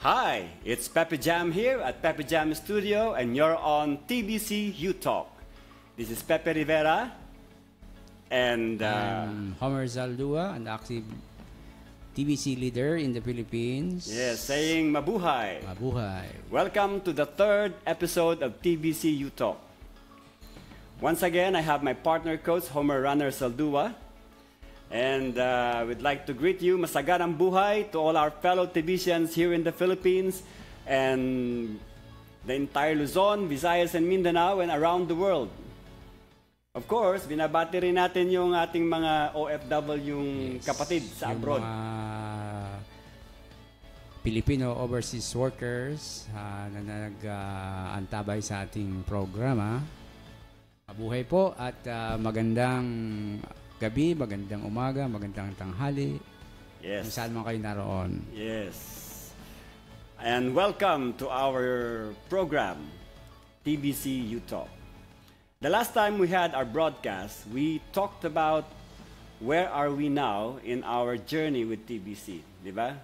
Hi, it's Pepe Jam here at Pepe Jam Studio, and you're on TBC UTALK. This is Pepe Rivera, and I'm Homer Zaldua, an active TBC leader in the Philippines. yes, saying mabuhay. Mabuhay. Welcome to the third episode of TBC UTALK. Once again, I have my partner coach, Homer Runner Zaldua. And we'd like to greet you, masaganang buhay, to all our fellow TBCians here in the Philippines and the entire Luzon, Visayas, and Mindanao and around the world. Of course, binabati rin natin yung ating mga OFW kapatid sa abroad. Yung mga Filipino overseas workers na nag-antabay sa ating programa. Mabuhay po at magandang gabi, magandang umaga, magandang tanghali. Yes. Kung saan man kayo naroon. Yes. And welcome to our program, TBC UTALK. The last time we had our broadcast, we talked about where are we now in our journey with TBC. Di ba?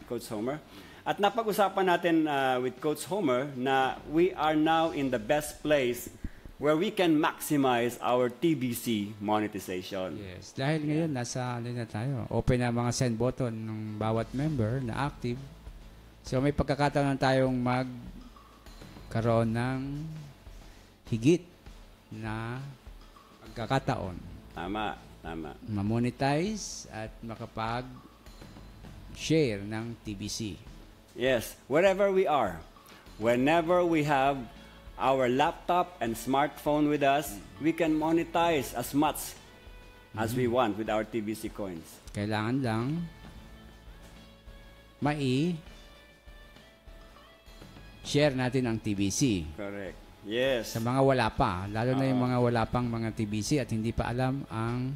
Coach Homer. At napag-usapan natin with Coach Homer na we are now in the best place where we can maximize our TBC monetization. Yes. Dahil ngayon, nasa na tayo. Open na mga send button ng bawat member na active. So may pagkakataon tayong magkaroon ng higit na pagkakataon. Tama. Ma-monetize at makapag-share ng TBC. Yes. Wherever we are, whenever we have our laptop and smartphone with us, we can monetize as much as we want with our TBC coins. Kailangan lang share natin ang TBC. Correct. Yes. Sa mga wala pa, lalo na yung mga wala pang mga TBC at hindi pa alam ang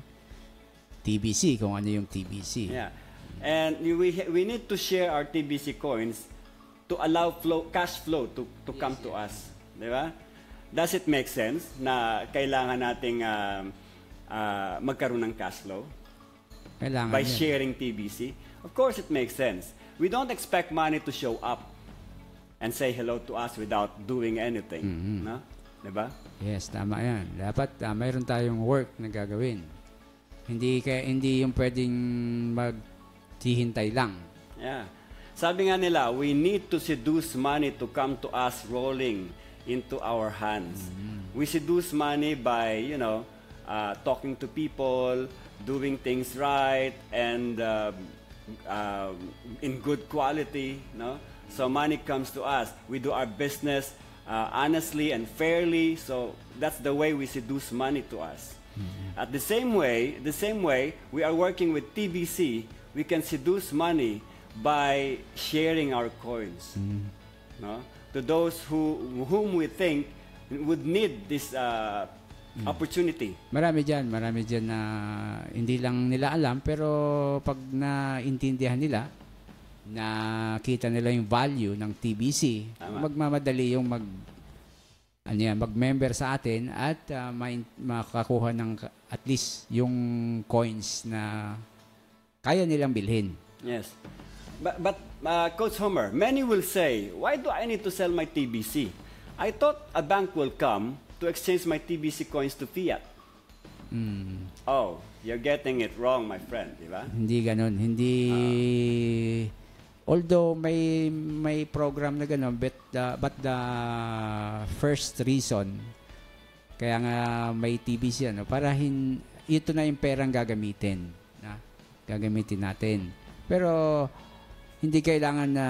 TBC, kung ano yung TBC. Yeah. And we need to share our TBC coins to allow cash flow to come to us. Di ba? Does it make sense na kailangan nating magkaroon ng cash flow Kailangan by yan. sharing TBC? Of course, it makes sense. We don't expect money to show up and say hello to us without doing anything. No? Di ba? Yes, tama yan. Dapat mayroon tayong work na gagawin. Hindi yung pwedeng maghihintay lang. Yeah. Sabi nga nila, we need to seduce money to come to us rolling into our hands. We seduce money by, talking to people, doing things right, and in good quality. No? So money comes to us. We do our business honestly and fairly. So that's the way we seduce money to us. At the same way, we are working with TBC. We can seduce money by sharing our coins. No? To those whom we think would need this opportunity. Marami dyan na hindi lang nila alam, pero pag naintindihan nila, nakita nila yung value ng TBC, magmamadali yung mag-member sa atin at makakuha ng at least yung coins na kaya nilang bilhin. Yes. But Coach Homer, many will say, why do I need to sell my TBC? I thought a bank will come to exchange my TBC coins to fiat. Oh, you're getting it wrong, my friend, di ba? Hindi ganun. Hindi... although may program na ganun, but the first reason, kaya nga may TBC, para ito na yung perang gagamitin natin. Pero hindi kailangan na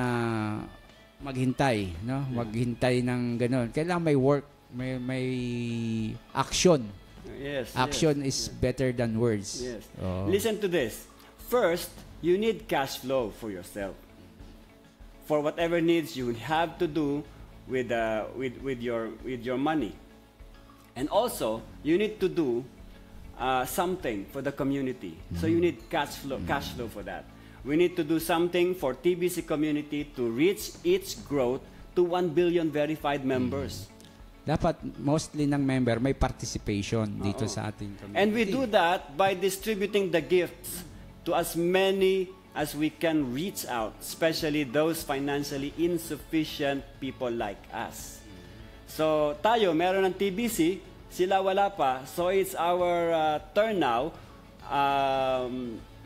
maghintay, no? Maghintay ng gano'n. Kailangan may work, may action. Yes. Action is better than words. Yes. Oh. Listen to this. First, you need cash flow for yourself. For whatever needs you have to do with your money. And also, you need to do something for the community. So you need cash flow for that. We need to do something for TBC community to reach its growth to 1 billion verified members. Dapat mostly ng member may participation dito sa ating community. And we do that by distributing the gifts to as many as we can reach out, especially those financially insufficient people like us. So tayo, meron ng TBC, sila wala pa. So it's our turn now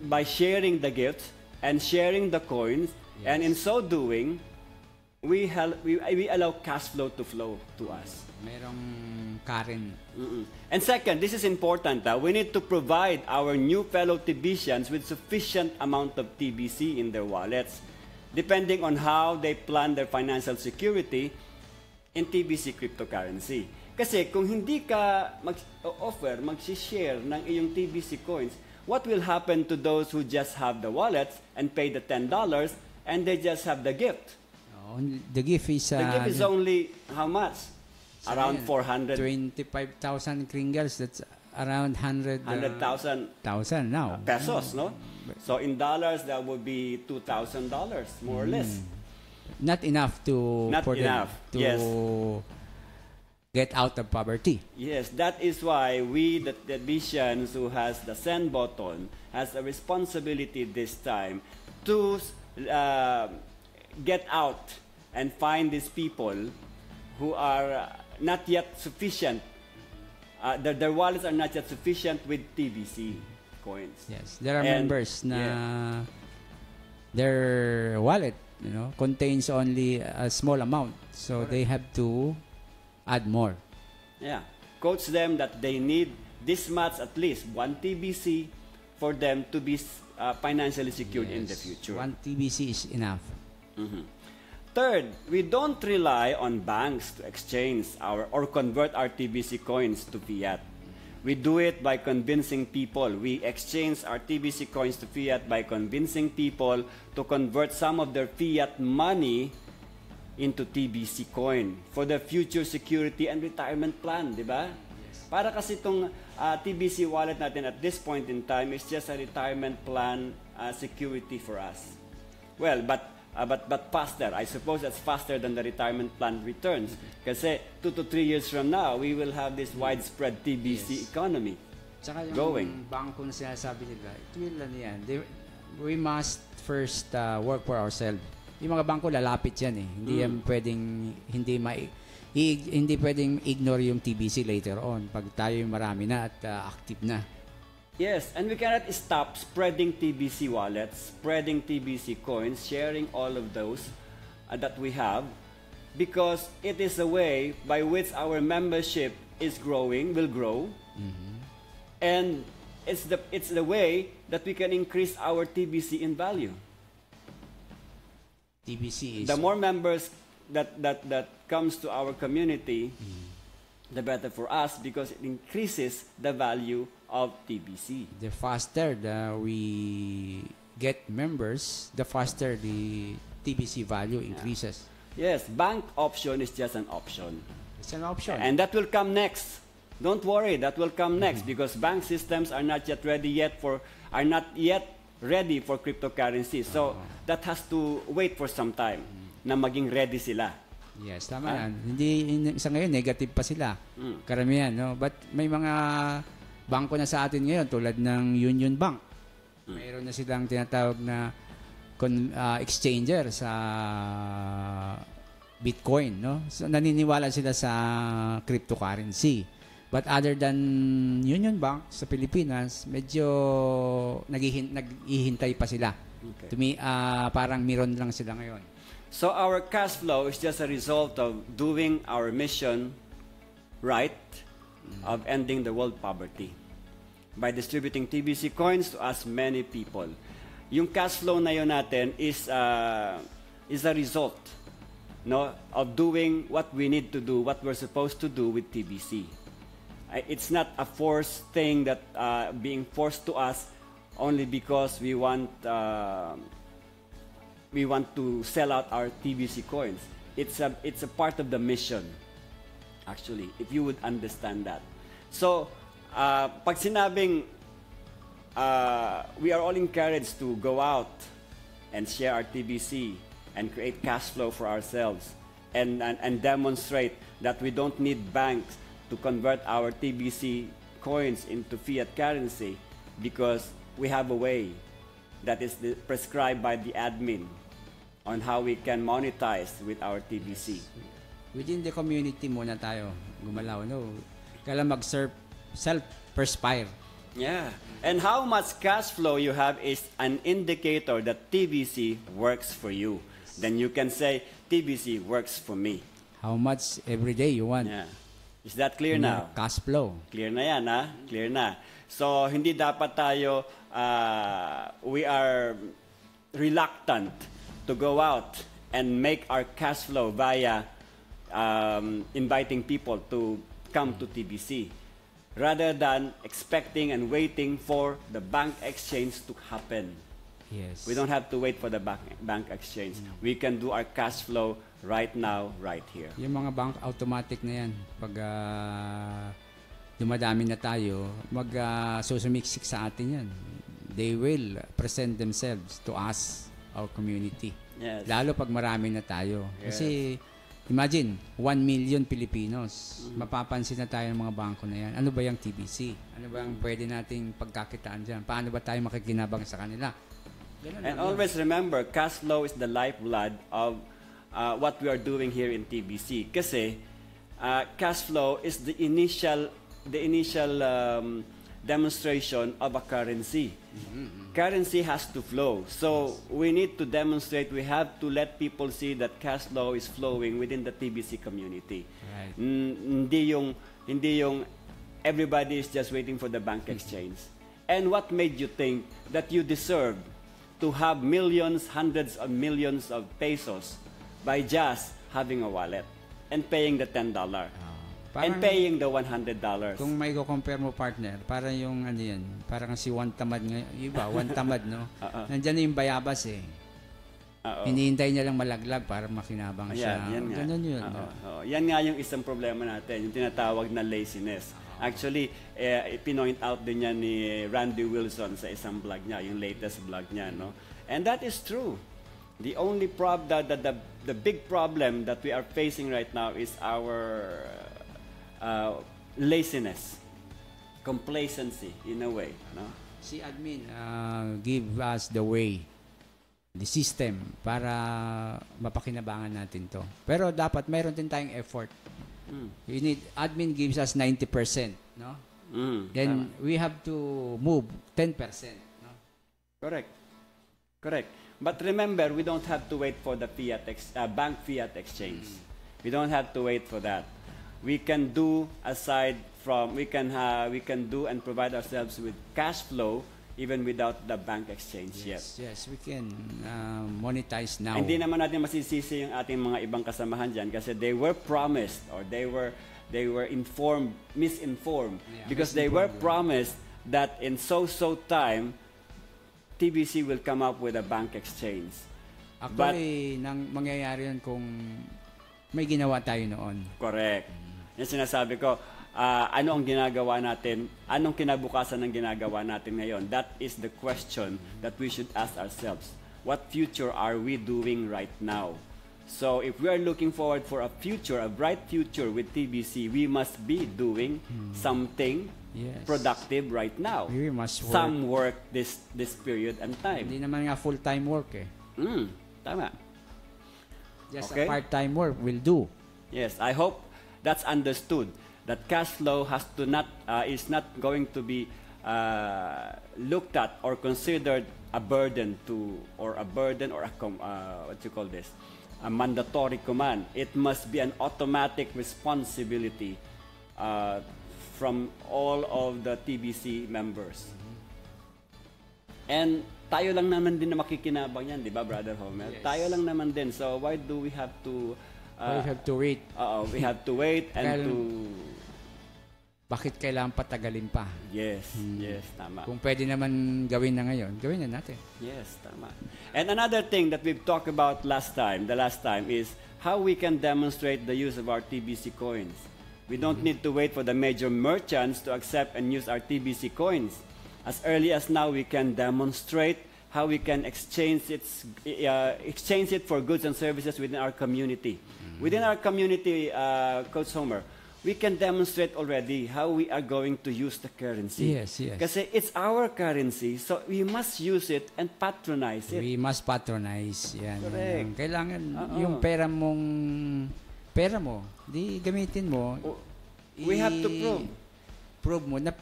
by sharing the gifts and sharing the coins. Yes. And in so doing, we allow cash flow to flow to us. Merong Karen. And second, this is important. We need to provide our new fellow TBCians with sufficient amount of TBC in their wallets, depending on how they plan their financial security in TBC cryptocurrency. Kasi kung hindi ka mag-share ng iyong TBC coins, what will happen to those who just have the wallets and pay the $10 and they just have the gift? The gift is... The gift is only how much? Around 400. 25,000 kringles. That's around 100,000 now. Pesos, no? So in dollars, that would be $2,000, more or less. Not enough to... Not enough, yes. Get out of poverty. Yes, that is why we, the TBCians who has the send button, has a responsibility this time to get out and find these people who are not yet sufficient. Their wallets are not yet sufficient with TBC coins. Yes, there are members na their wallet, contains only a small amount, so they have to add more. Yeah, coach them that they need this much, at least 1 TBC, for them to be financially secured in the future. 1 TBC is enough. Third, we don't rely on banks to exchange or convert our TBC coins to fiat. We do it by convincing people. We exchange our TBC coins to fiat by convincing people to convert some of their fiat money into TBC coin for the future security and retirement plan, di ba? Yes. Para kasi itong TBC wallet natin at this point in time is just a retirement plan security for us. Well, but faster. I suppose that's faster than the retirement plan returns. Kasi 2 to 3 years from now, we will have this widespread TBC economy Tsaka yung going. bangko na sinasabi nila, it will yan. We must first work for ourselves. Yung mga bangko lalapit yan eh. Hindi yan pwedeng hindi pwedeng ignore yung TBC later on pag tayo yung marami na at active na. Yes, and we cannot stop spreading TBC wallets, spreading TBC coins, sharing all of those that we have, because it is a way by which our membership will grow, and it's the way that we can increase our TBC in value. TBC is... The more members that comes to our community, the better for us, because it increases the value of TBC. The faster we get members, the faster the TBC value increases. Yes, bank option is just an option. It's an option. And that will come next. Don't worry, that will come next, because bank systems are not yet ready for cryptocurrency. So that has to wait for some time na maging ready sila. Yes, tama yan. Hindi sa ngayon negative pa sila. Karamihan, no? But may mga bangko na sa atin ngayon tulad ng Union Bank. Mayroon na silang tinatawag na exchanger sa Bitcoin, no? So naniniwala sila sa cryptocurrency. But other than Union Bank sa Pilipinas, medyo naghihintay pa sila. Okay. Parang meron lang sila ngayon. So our cash flow is just a result of doing our mission right, of ending the world poverty by distributing TBC coins to as many people. Yung cash flow na yun natin is a result, no, of doing what we need to do, what we're supposed to do with TBC. It's not a forced thing that being forced to us only because we want to sell out our TBC coins. It's a part of the mission, actually, if you would understand that. So, pag sinabing we are all encouraged to go out and share our TBC and create cash flow for ourselves and demonstrate that we don't need banks to convert our TBC coins into fiat currency because we have a way that is prescribed by the admin on how we can monetize with our TBC. Within the community muna tayo gumalaw, no? Kailan mag-serve, self-perspire. Yeah. And how much cash flow you have is an indicator that TBC works for you. Then you can say, TBC works for me. How much every day you want. Yeah. Is that clear now? Cash flow. Clear na yan, ha? Clear na. So, hindi dapat tayo, we are reluctant to go out and make our cash flow via inviting people to come to TBC, rather than expecting and waiting for the bank exchange to happen. Yes. We don't have to wait for the bank exchange. We can do our cash flow right now, right here. Yung mga bank automatic na yan, pag dumadami na tayo, susumiksik sa atin yan. They will present themselves to us, our community. Yes. Lalo pag marami na tayo. Yes. Kasi, imagine, 1 million Filipinos. Mapapansin na tayo ng mga bangko na yan. Ano ba yung TBC? Ano ba yung pwede nating pagkakitaan dyan? Paano ba tayo makikinabang sa kanila? Ganun And always remember, cash flow is the lifeblood of what we are doing here in TBC. Kasi cash flow is the initial demonstration of a currency. Currency has to flow. So we need to demonstrate, we have to let people see that cash flow is flowing within the TBC community. Right. Hindi yung everybody is just waiting for the bank exchange. And what made you think that you deserve to have millions, hundreds of millions of pesos by just having a wallet and paying the $10 and paying the $100? Kung may go-compare mo, partner, parang yung ano yan, parang si Juan Tamad ngayon. Iba, Juan Tamad, no? Nandyan na yung bayabas eh. Hinihintay niya lang malaglag para makinabang siya. Yan nga. Ganun yun. Yan nga yung isang problema natin, yung tinatawag na laziness. Actually, pinoint out din niya ni Randy Wilson sa isang vlog niya, yung latest vlog niya, no? And that is true. The only the big problem that we are facing right now is our laziness, complacency in a way, no? Si admin give us the way, the system para mapakinabangan natin to. Pero dapat mayroon din tayong effort. You need, admin gives us 90%, no? Then we have to move 10%, no? Correct. But remember, we don't have to wait for the bank fiat exchange. We don't have to wait for that. We can do we can do and provide ourselves with cash flow even without the bank exchange yet. Yes, we can monetize now. Hindi naman natin masisisi yung ating mga ibang kasamahan dyan kasi they were promised or they were misinformed because they were promised that in so time TBC will come up with a bank exchange. Actually, mangyayari yun kung may ginawa tayo noon. Correct. Yung sinasabi ko, ano ang ginagawa natin, anong kinabukasan ng ginagawa natin ngayon? That is the question that we should ask ourselves. What future are we doing right now? So if we are looking forward for a future, a bright future with TBC, we must be doing something productive right now. We must work. Some work this period and time. Hindi naman nga full-time work eh. Tama. Just a part-time work will do. Yes, I hope that's understood. That cash flow is not going to be looked at or considered a burden or a mandatory command. It must be an automatic responsibility from all of the TBC members. And tayo lang naman din na makikinabang yan, di ba, Brother Homer? Yes. Tayo lang naman din. So why do we have to we have to wait. We have to wait and Bakit kailangan patagalin pa? Yes, tama. Kung pwede naman gawin na ngayon, gawin na natin. Yes, tama. And another thing that we've talked about the last time is how we can demonstrate the use of our TBC coins. We don't need to wait for the major merchants to accept and use our TBC coins. As early as now, we can demonstrate how we can exchange it for goods and services within our community. Within our community, Coach Homer, we can demonstrate already how we are going to use the currency. Yes, yes. Kasi it's our currency, so we must use it and patronize it. We must patronize. Yan. Correct. Kailangan Oo. yung pera mo, di gamitin mo. We have to prove mo na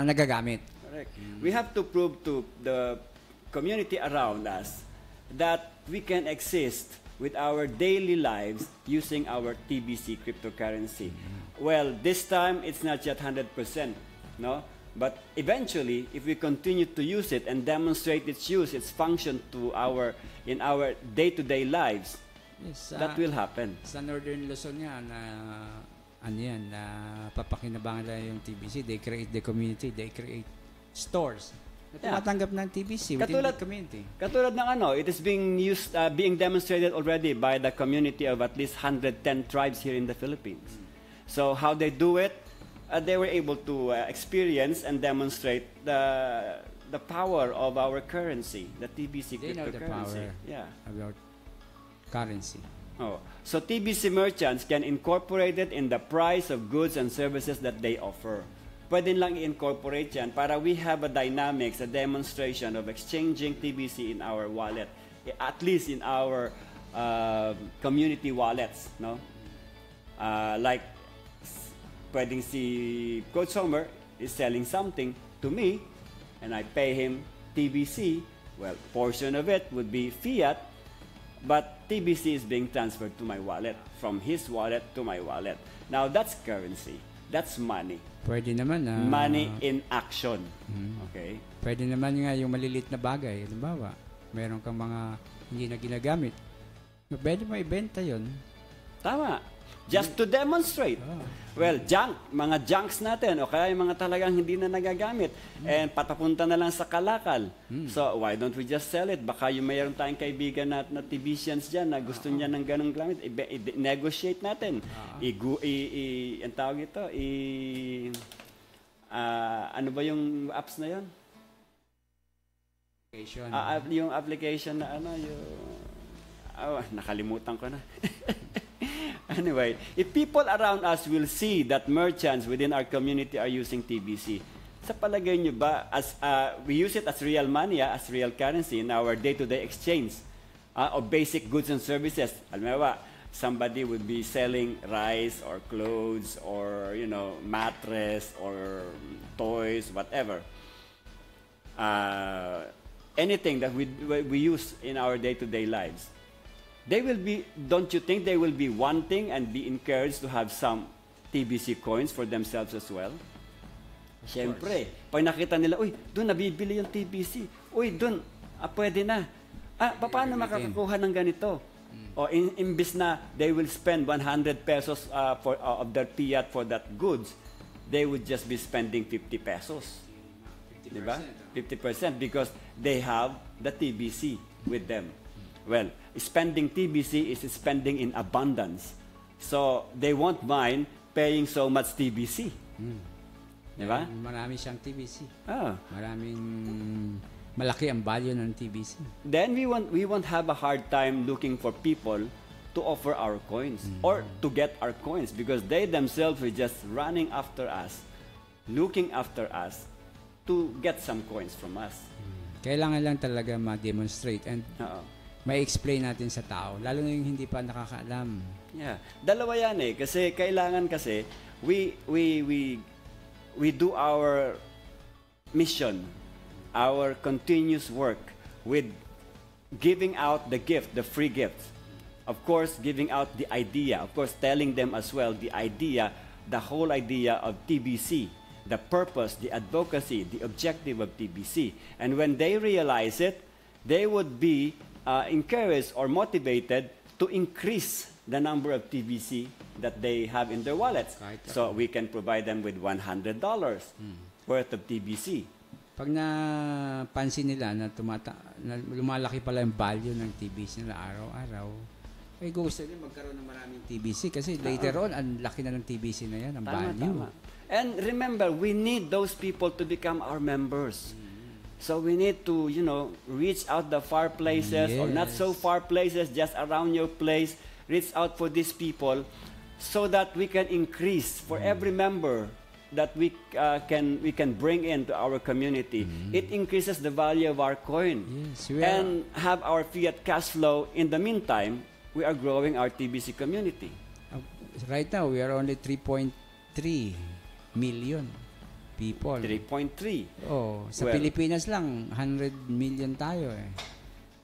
nagagamit. Correct. We have to prove to the community around us that we can exist with our daily lives using our TBC cryptocurrency. Well, this time it's not yet 100%, no? But eventually, if we continue to use it and demonstrate its use, its function in our day-to-day lives, Yes, that will happen. Sa Northern Luzon nga na na papakinabangan nila yung TBC, they create the community, they create stores na tumatanggap ng TBC within the community. Katulad ng it is being demonstrated already by the community of at least 110 tribes here in the Philippines. So how they do it, they were able to experience and demonstrate the power of our currency, the TBC They know cryptocurrency. the power about currency. So TBC merchants can incorporate it in the price of goods and services that they offer. Pwede lang i-incorporate yan para we have a dynamics, a demonstration of exchanging TBC in our wallet, at least in our community wallets, no? Like, pwedeng si Coach Homer is selling something to me, and I pay him TBC. Well, portion of it would be fiat, but TBC is being transferred to my wallet, from his wallet to my wallet. Now, that's currency. That's money. Pwede naman na Money in action. Okay? Pwede naman nga yung maliliit na bagay. Halimbawa, meron kang mga hindi na ginagamit. Pwede mo ibenta yun. Tama. Just to demonstrate. Well, mga junks natin, o kaya yung mga talagang hindi na nagagamit, and patapunta na lang sa kalakal. So, why don't we just sell it? Baka yung mayroon tayong kaibigan na TBCians dyan na gusto niya ng ganong gamit, i-negotiate natin. Ang tawag ito, ano ba yung apps na yun? Application. Yung application na nakalimutan ko na. Anyway, if people around us will see that merchants within our community are using TBC, sa palagay nyo ba, we use it as real money, as real currency in our day-to-day exchange of basic goods and services. Alam mo ba, somebody would be selling rice or clothes or, mattress or toys, whatever. Anything that we use in our day-to-day lives. They will be, don't you think they will be wanting and be encouraged to have some TBC coins for themselves as well? Siyempre, pag nakita nila, uy, doon nabibili yung TBC. Uy, doon, pwede na. Paano makakakuha ng ganito? O imbis na they will spend 100 pesos of their fiat for that goods, they would just be spending 50 pesos. 50%. Diba? 50% because they have the TBC with them. Well, spending TBC is spending in abundance. So, they won't mind paying so much TBC. Diba? Marami siyang TBC. Maraming malaki ang value ng TBC. Then we won't have a hard time looking for people to offer our coins or to get our coins because they themselves are just running after us, looking after us to get some coins from us. Kailangan lang talaga ma-demonstrate and may explain natin sa tao, lalo na yung hindi pa nakakaalam. Yeah. Dalawa yan kasi kailangan we do our mission, our continuous work with giving out the gift, the free gift. Of course, giving out the idea. Of course, telling them as well the idea, the whole idea of TBC, the purpose, the advocacy, the objective of TBC. And when they realize it, they would be encouraged or motivated to increase the number of TBC that they have in their wallets. So we can provide them with $100 worth of TBC. Pag napansin nila na lumalaki pala yung value ng TBC nila araw-araw, ay gusto din magkaroon ng maraming TBC kasi later on, ang laki na ng TBC na yan, ang value. Tama. And remember, we need those people to become our members. So we need to, reach out the far places or not so far places, just around your place. Reach out for these people so that we can increase for every member that we can bring into our community. It increases the value of our coin. Yes, and have our fiat cash flow. In the meantime, we are growing our TBC community. Right now, we are only 3.3 million people. 3.3. Oh, sa Pilipinas lang, 100 million tayo eh.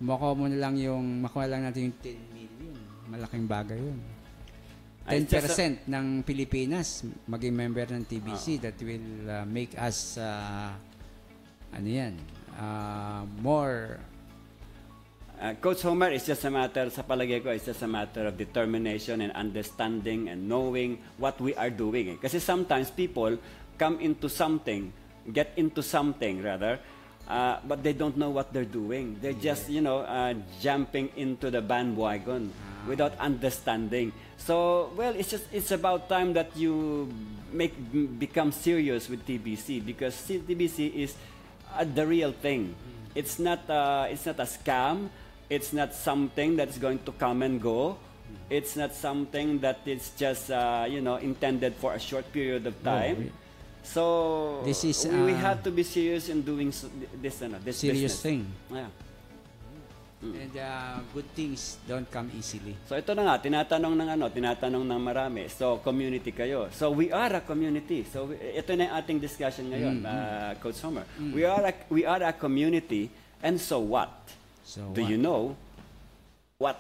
Makuha lang natin yung 10 million. Malaking bagay yun. 10% ng Pilipinas maging member ng TBC. That will make us more. Coach Homer, it's just a matter, sa palagay ko, it's just a matter of determination and understanding and knowing what we are doing. Kasi sometimes people come into something, get into something rather, but they don't know what they're doing. They're just, jumping into the bandwagon without understanding. So, well, it's about time that you become serious with TBC, because TBC is the real thing. It's not a scam. It's not something that's going to come and go. It's not something that is just intended for a short period of time. So this is, we have to be serious in doing this serious business. Thing. Yeah. And good things don't come easily. So ito na nga, tinatanong ng marami. So community kayo. So we are a community. So ito na yung ating discussion ngayon, Coach Homer. We are a community, and so what? So Do you know what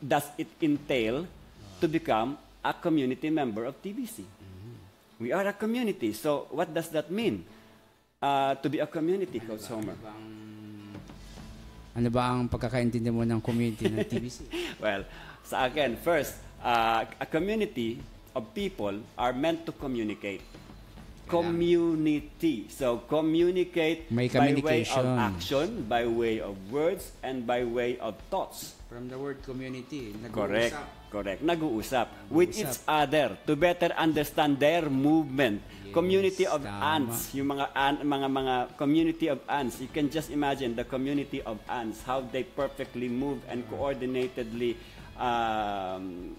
does it entail to become a community member of TBC? We are a community. So what does that mean? To be a community, Coach Homer? Ano ba ang pagkakaintindi mo ng community ng TBC? Well, sa akin, first, a community of people are meant to communicate. Community. So, communicate May by way of communication. action, by way of words, and by way of thoughts. From the word community, Correct. nag-uusap. Correct. Nag-uusap with each other to better understand their movement. Yes, Community of tama. ants, yung mga community of ants. You can just imagine the community of ants, how they perfectly move and coordinatedly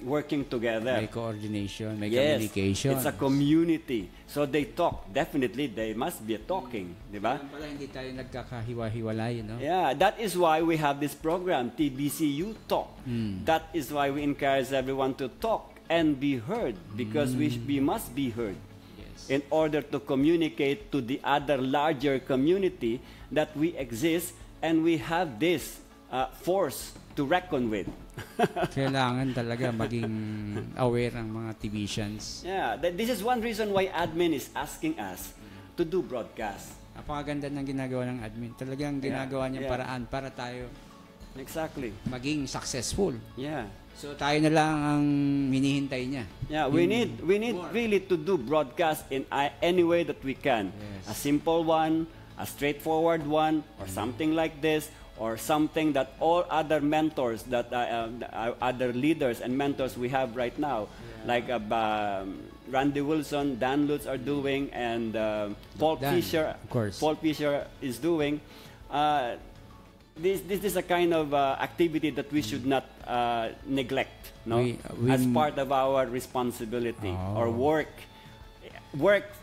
working together. May coordination, may Yes, communication. it's a community. So they talk. Definitely, they must be talking. Di ba? Kaya pala hindi tayo nagkakahiwa-hiwalay, no? Yeah, that is why we have this program, TBC UTALK. That is why we encourage everyone to talk and be heard, because we must be heard in order to communicate to the other larger community that we exist and we have this force to reckon with. Kailangan talaga maging aware ang mga TBCians. Yeah, this is one reason why admin is asking us to do broadcast. Napakaganda ng ginagawa ng admin. Talagang ginagawa niyang paraan para tayo Exactly. maging successful. Yeah. So tayo na lang ang hinihintay niya. Yeah, we need really to do broadcast in any way that we can. Yes. A simple one, a straightforward one, or something like this, or something that all other mentors, that other leaders and mentors we have right now, like Randy Wilson, Dan Lutz are doing, and Paul Fisher, of course. Paul Fisher is doing. This is a kind of activity that we should not neglect, no? As part of our responsibility or work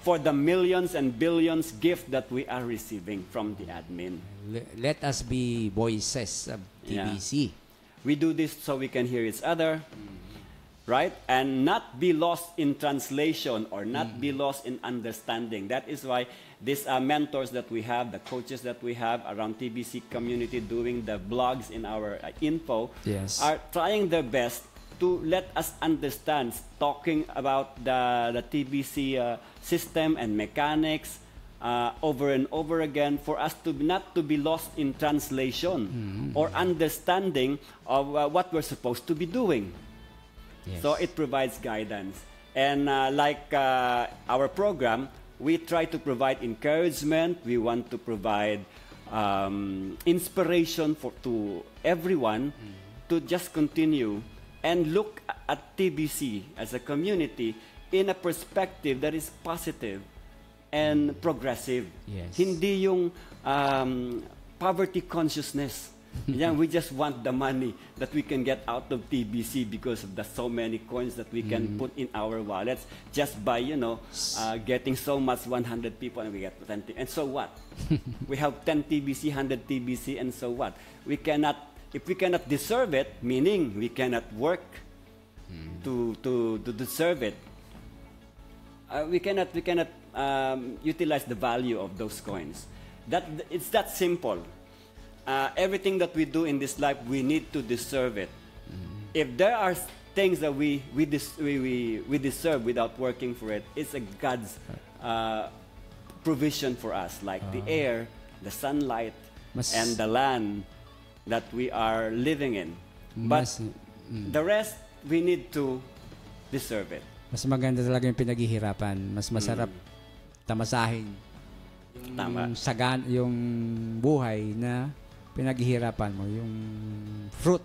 for the millions and billions gift that we are receiving from the admin. Let us be voices of TBC. We do this so we can hear each other, right? And not be lost in translation or not be lost in understanding. That is why these mentors that we have, the coaches that we have around TBC community doing the blogs in our info, are trying their best to let us understand, talking about the TBC system and mechanics over and over again, for us to not to be lost in translation or understanding of what we're supposed to be doing. Yes. So it provides guidance. And like our program, we try to provide encouragement. We want to provide inspiration to everyone to just continue and look at TBC as a community in a perspective that is positive and progressive. Yes. Hindi yung poverty consciousness Yeah, we just want the money that we can get out of TBC because of the so many coins that we can put in our wallets just by, getting so much 100 people and we get 20. And so what? We have 10 TBC, 100 TBC, and so what? If we cannot deserve it, meaning we cannot work to deserve it, we cannot utilize the value of those coins. It's that simple. Everything that we do in this life, we need to deserve it. If there are things that we deserve without working for it, it's a God's provision for us, like the air, the sunlight, and the land that we are living in. But the rest, we need to deserve it. Mas maganda talaga yung pinaghihirapan. Mas masarap tamasahin yung buhay na pinaghihirapan mo, yung fruit,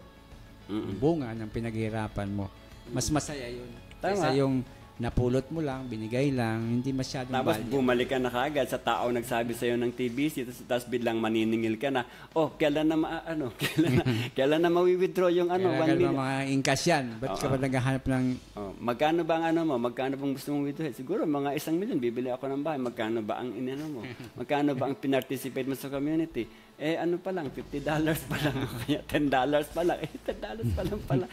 bunga ng pinaghihirapan mo. Mas masaya yun. Kaysa yung napulot mo lang, binigay lang, hindi masyadong tapos value. bumalik ka na kaagad sa tao nagsabi sa'yo ng TBC, tapos biglang maniningil ka na, kailan na mawi-withdraw yung 1 million? Mga ingkas yan. Ba't ka ba naghahanap ng... magkano ba ang magkano bang gusto mong withdraw? Siguro mga 1 million, bibili ako ng bahay. Magkano ba ang mo? Magkano ba ang pinarticipate mo sa community? Ano pa lang, $50 pa lang, kaya $10 pa lang, $10 pa lang pala.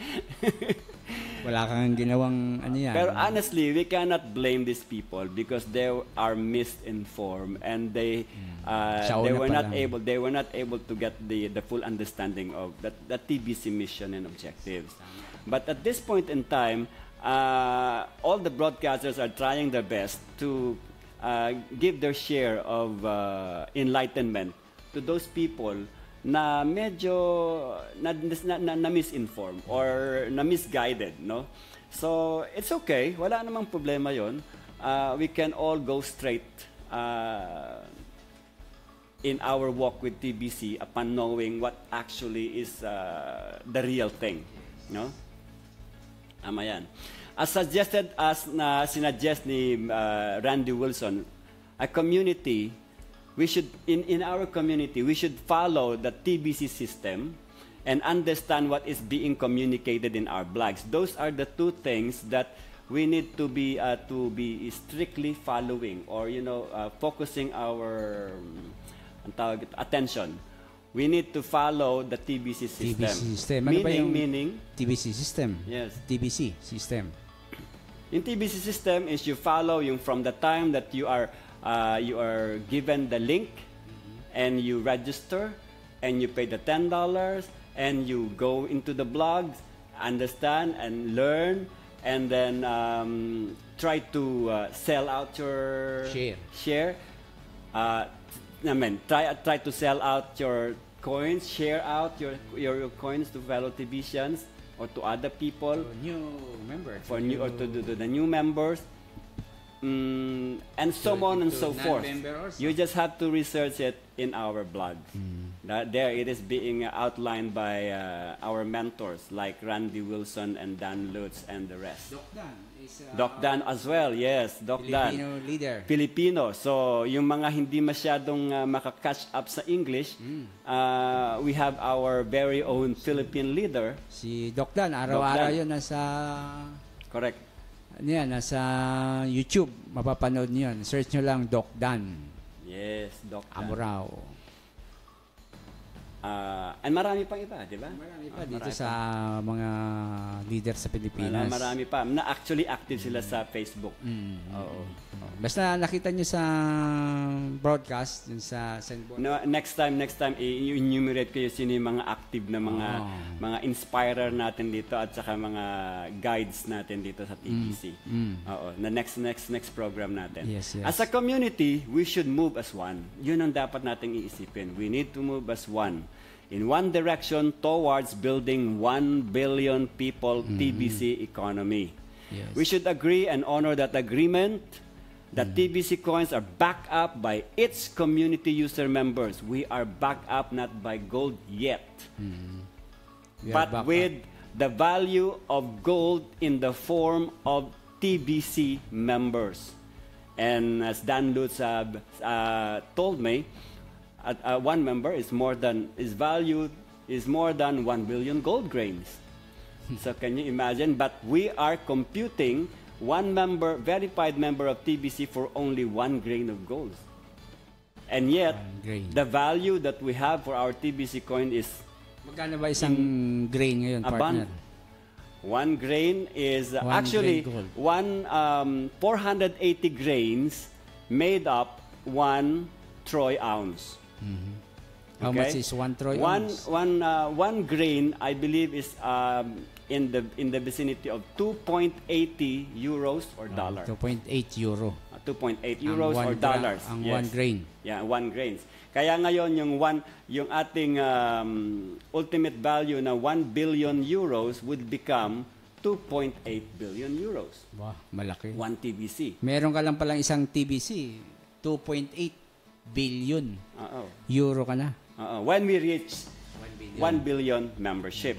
Wala kang ginawang yan. Pero honestly, we cannot blame these people because they are misinformed and they were not able to get the full understanding of the TBC mission and objectives. But at this point in time, all the broadcasters are trying their best to give their share of enlightenment to those people na medyo na misinformed or na misguided, no? So it's okay, wala namang problema yon. We can all go straight in our walk with TBC upon knowing what actually is the real thing, no? Tama yan. As sinuggest ni Randy Wilson, a community, we should, in our community, we should follow the TBC system and understand what is being communicated in our blogs. Those are the two things that we need to be strictly following or focusing our attention. We need to follow the TBC system. TBC system. Meaning TBC system. Yes. TBC system. In TBC system is you follow from the time that you are given the link and you register and you pay the $10 and you go into the blogs, understand and learn, and then try to sell out your share. Try to sell out your coins, share out your coins to fellow TBCians or to other people. For the new members. And so on and so forth. You just have to research it in our blog. There it is being outlined by our mentors like Randy Wilson and Dan Lutz and the rest. Doc Dan as well, yes. Doc Dan. Filipino leader. Filipino. So, yung mga hindi masyadong makaka-catch up sa English, we have our very own Philippine leader. Si Doc Dan. Araw-araw yun nasa... Correct. Nasa YouTube. Mapapanood niyo yan. Search nyo lang Doc Dan. Yes, Doc Dan. Amurao. And marami pang iba, di ba? Marami pa dito sa mga leader sa Pilipinas. Marami pa. Na actually active sila sa Facebook. Oo. Basta nakita nyo sa broadcast, yun sa Senbon. No, next time, i-enumerate kayo sino yung mga active na mga inspirer natin dito at saka mga guides natin dito sa TBC. Oo. Na next program natin. Yes. As a community, we should move as one. Yun ang dapat nating iisipin. We need to move as one. In one direction towards building 1 billion people TBC economy. Yes. We should agree and honor that agreement that TBC coins are backed up by its community user members. We are backed up not by gold yet, but with the value of gold in the form of TBC members. And as Dan Lutz told me, one member is valued is more than 1 billion gold grains. So can you imagine? But we are computing one member, verified member of TBC for only 1 grain of gold. And yet, the value that we have for our TBC coin is... Magkano ba isang grain ngayon, partner? 1 grain is actually 480 grains made up 1 troy ounce. How much is 1 troy ounce? One grain, I believe, is in the vicinity of 2.80 euros or dollar. 2.8 euro. 2.8 euros or dollars. Ang 1 grain. Yeah, 1 grains. Kaya ngayon yung ating ultimate value na 1 billion euros would become 2.8 billion euros. Wow, malaki. 1 TBC. Meron ka lang palang isang TBC, 2.8 billion euro ka na. When we reach 1 billion membership.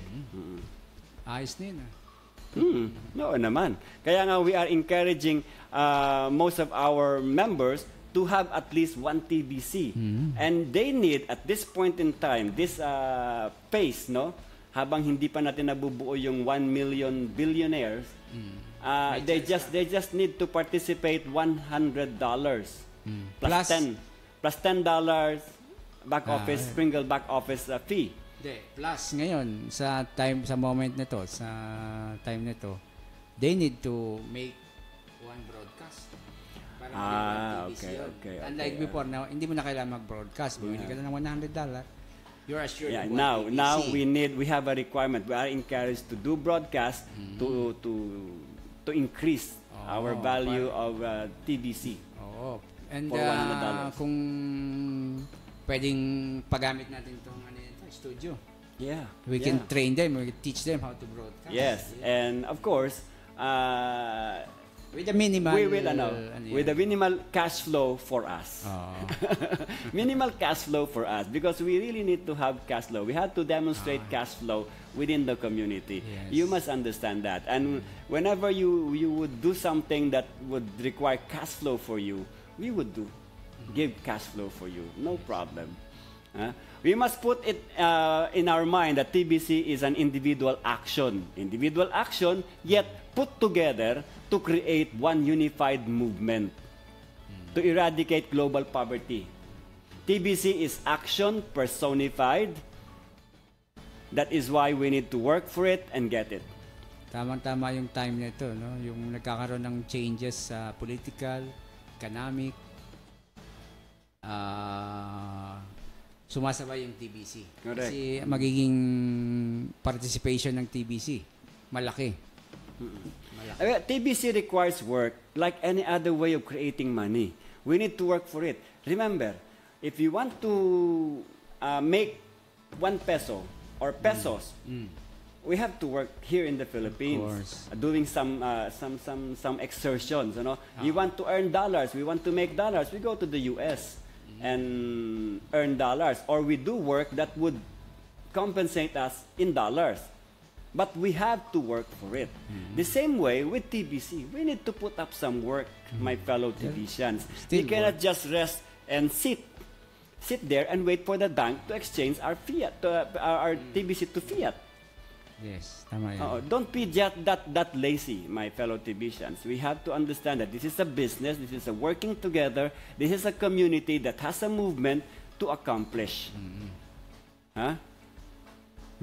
Ayos na yun. No naman. Kaya nga we are encouraging most of our members to have at least 1 TBC. And they need, at this point in time, this pace, no? Habang hindi pa natin nabubuo yung 1 million billionaires, they just need to participate $100 plus $10 back office, Springle back office fee. Plus ngayon, sa moment na to, sa time na to, they need to make 1 broadcast. Okay. Unlike before, now, hindi mo na kailangan mag-broadcast. Bumili ka na ng $100. You're assured of now we have a requirement. We are encouraged to do broadcast to increase our value of TBC. And kung pwedeng paggamit natin itong studio. Yeah. We can train them, we can teach them how to broadcast. Yes, and of course, with a minimal, with a minimal cash flow for us. Minimal cash flow for us, because we really need to have cash flow. We have to demonstrate cash flow within the community. Yes. You must understand that. And whenever you would do something that would require cash flow for you, we would give cash flow for you. No problem. We must put it in our mind that TBC is an individual action. Individual action, yet put together to create one unified movement to eradicate global poverty. TBC is action personified. That is why we need to work for it and get it. Tamang-tama yung time na ito, no? Yung nagkakaroon ng changes sa political, economic, sumasabay yung TBC. Correct. Kasi magiging participation ng TBC, malaki. TBC requires work like any other way of creating money. We need to work for it. Remember, if you want to make 1 peso or pesos, we have to work here in the Philippines, doing some exertions. You want to earn dollars, we want to make dollars, we go to the US and earn dollars, or we do work that would compensate us in dollars. But we have to work for it. The same way with TBC, we need to put up some work, my fellow TBCians. We cannot just rest and sit there and wait for the bank to exchange our fiat, our TBC to fiat. Yes, tama yan. Don't be just that lazy, my fellow TBCians. We have to understand that this is a business, this is a working together, this is a community that has a movement to accomplish.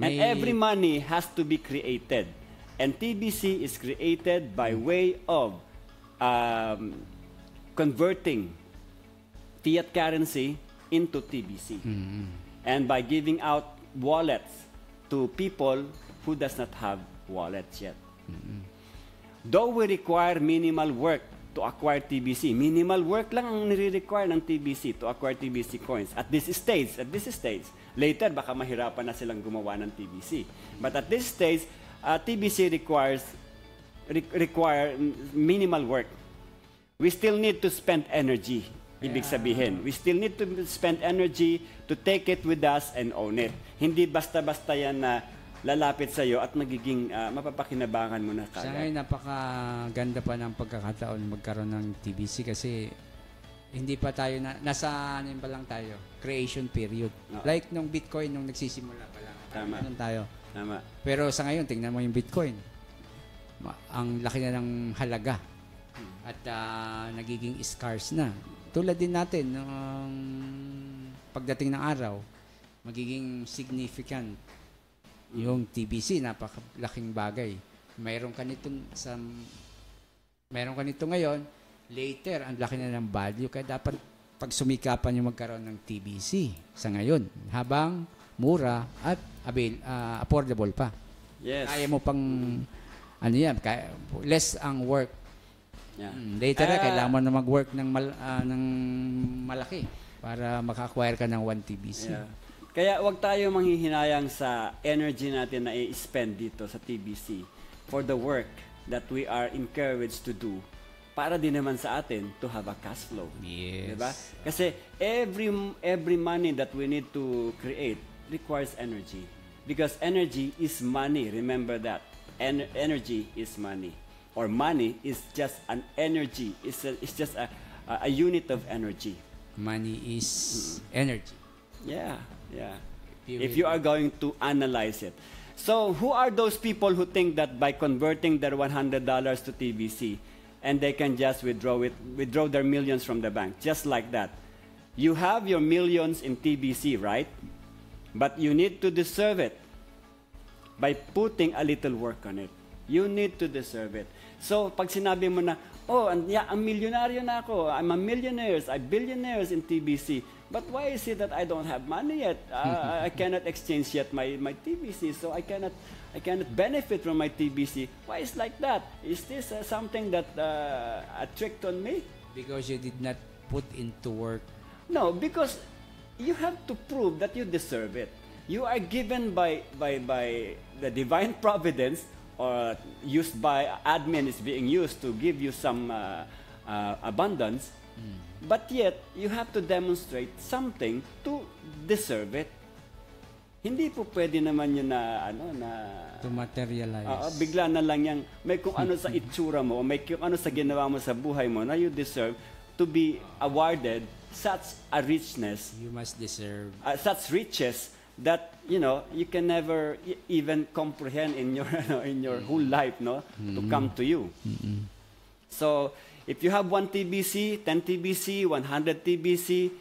And every money has to be created. And TBC is created by way of converting fiat currency into TBC. And by giving out wallets to people who does not have wallets yet. Though we require minimal work to acquire TBC, minimal work lang ang nire-require ng TBC to acquire TBC coins at this stage. Later, baka mahirapan na silang gumawa ng TBC. But at this stage, TBC require minimal work. We still need to spend energy. Ibig sabihin, we still need to spend energy to take it with us and own it. Hindi basta-basta yan na lalapit sa iyo at magiging mapapakinabangan mo na kagad. Sa ngayon, napakaganda pa ng pagkakataon magkaroon ng TBC kasi Hindi pa tayo, nasa ano pa lang tayo, creation period. Oo. Like nung Bitcoin, nung nagsisimula pa lang. Tama. Ganun tayo. Tama. Pero sa ngayon, tingnan mo yung Bitcoin. Ang laki na ng halaga. At nagiging scarce na. Tulad din natin, nung pagdating ng araw, magiging significant yung TBC, napakalaking bagay. Mayroon ka nito ngayon, later, ang laki na ng value. Kaya dapat pag sumikapan yung magkaroon ng TBC sa ngayon, habang mura at affordable pa. Yes. Kaya mo pang, less ang work. Yeah. Later kailangan mo na mag-work ng malaki para maka-acquire ka ng 1 TBC. Yeah. Kaya wag tayo manghihinayang sa energy natin na i-spend dito sa TBC for the work that we are encouraged to do para din naman sa atin to have a cash flow. Yes. Diba? Kasi every money that we need to create requires energy. Because energy is money. Remember that. Energy is money. Or money is just an energy. It's just a unit of energy. Money is energy. Yeah. If you are going to analyze it. So, who are those people who think that by converting their $100 to TBC and they can just withdraw their millions from the bank, just like that? You have your millions in TBC, right? But you need to deserve it by putting a little work on it. You need to deserve it. So, pag sinabi mo na, ang milyonaryo na ako, I'm a millionaire, I'm billionaires in TBC, but why is it that I don't have money yet? I cannot exchange yet my TBC, so I cannot benefit from my TBC. Why is like that? Is this something that a trick on me? Because you did not put into work. No, because you have to prove that you deserve it. You are given by the divine providence, or used by admin is being used to give you some abundance, but yet you have to demonstrate something to deserve it. Hindi po pwede naman yun na To materialize. Bigla na lang yang may kung ano sa itsura mo, o may kung ano sa ginawa mo sa buhay mo na you deserve to be awarded such a richness. You must deserve. Such riches that you can never even comprehend in your whole life, to come to you. So if you have 1 TBC, 10 TBC, 100 TBC,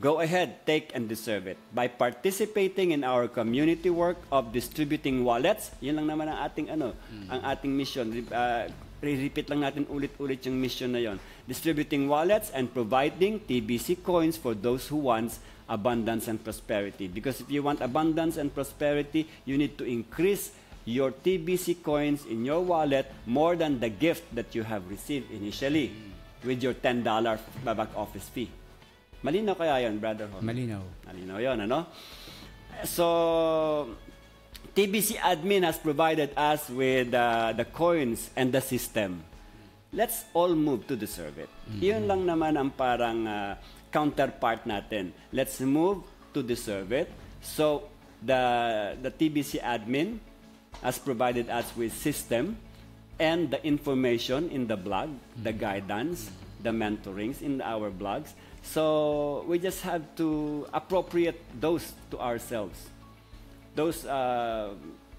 go ahead, take and deserve it by participating in our community work of distributing wallets. Yun lang naman ang ating mission. Repeat lang natin ulit-ulit yung mission na yon. Distributing wallets and providing TBC coins for those who want abundance and prosperity. Because if you want abundance and prosperity, you need to increase your TBC coins in your wallet more than the gift that you have received initially with your $10 back office fee. Malinaw kaya yun, Brother Jorge? Malinaw. Malinaw yun, So, TBC admin has provided us with the coins and the system. Let's all move to deserve it. Yun lang naman ang parang counterpart natin. Let's move to deserve it. So, the TBC admin has provided us with system and the information in the blog, the guidance, the mentorings in our blogs. So, we just have to appropriate those to ourselves. Those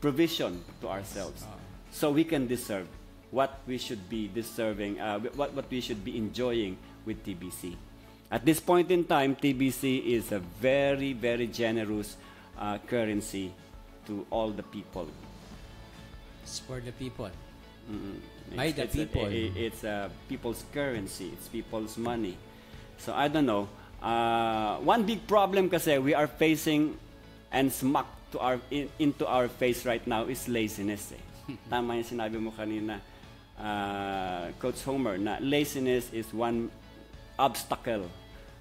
provision to ourselves. So we can deserve what we should be deserving, what we should be enjoying with TBC. At this point in time, TBC is a very, very generous currency to all the people. It's for the people. By the people. It's people's currency. It's people's money. So I don't know. One big problem kasi we are facing and smacked into our face right now is laziness. Tama yung sinabi mo kanina, Coach Homer, na laziness is one obstacle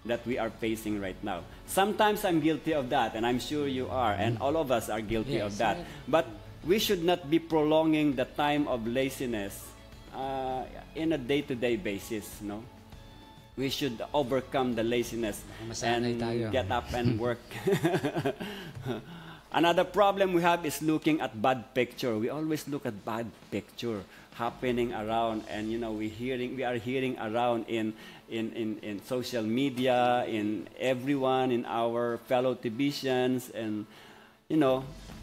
that we are facing right now. Sometimes I'm guilty of that, and I'm sure you are, and all of us are guilty of that. But we should not be prolonging the time of laziness in a day-to-day basis, We should overcome the laziness and get up and work. Another problem we have is looking at bad picture. We always look at bad picture happening around, and we are hearing around in social media, in everyone, in our fellow TBCians, and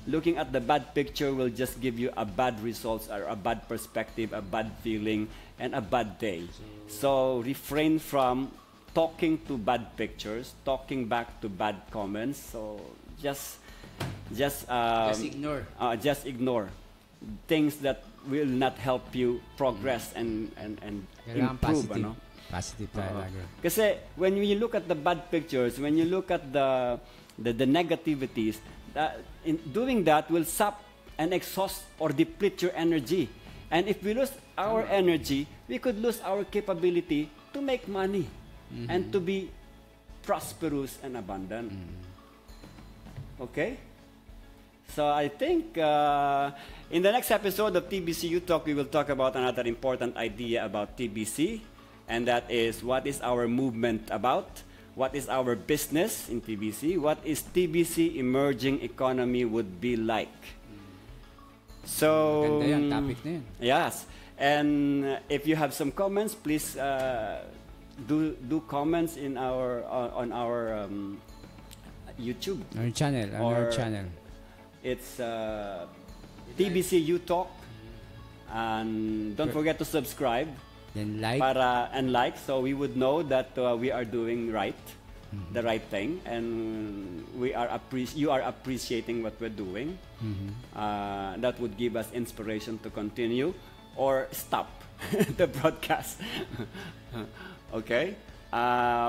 looking at the bad picture will just give you a bad results or a bad perspective, a bad feeling, and a bad day. So refrain from talking to bad pictures, talking back to bad comments. So just ignore. Just ignore things that will not help you progress and improve. Positive tayo lagi. Kasi when you look at the bad pictures, when you look at the negativities, in doing that will sap and exhaust or deplete your energy. And if we lose our energy, we could lose our capability to make money and to be prosperous and abundant. Okay? So I think in the next episode of TBC UTALK, we will talk about another important idea about TBC, and that is, what is our movement about? What is our business in TBC? What is TBC emerging economy would be like? So, Ganda yan, topic na yan. Yes. And if you have some comments, please do comments in on our YouTube. On our channel. It's TBC UTALK. And don't forget to subscribe. Then like. Like, so we would know that we are doing the right thing, and you are appreciating what we're doing. That would give us inspiration to continue or stop the broadcast. Okay?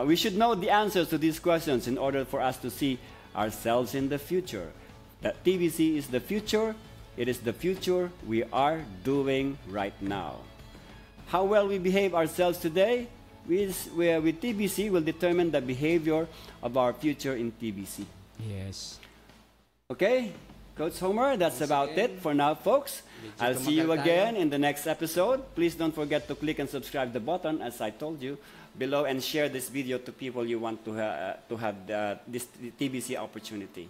We should know the answers to these questions in order for us to see ourselves in the future. That TBC is the future. It is the future we are doing right now. How well we behave ourselves today with TBC will determine the behavior of our future in TBC. Yes. Okay, Coach Homer, that's about it for now, folks. I'll see you again in the next episode. Please don't forget to click and subscribe the button, as I told you, below, and share this video to people you want to have this TBC opportunity.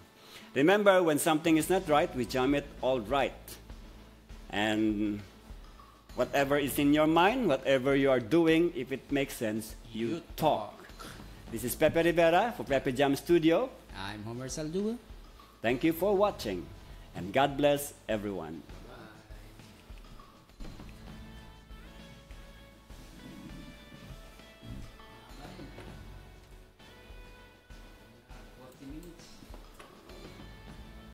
Remember, when something is not right, we jam it all right. And whatever is in your mind, whatever you are doing, if it makes sense, you talk. This is Pepe Rivera for Pepe Jam Studio. I'm Homer Saldua. Thank you for watching, and God bless everyone.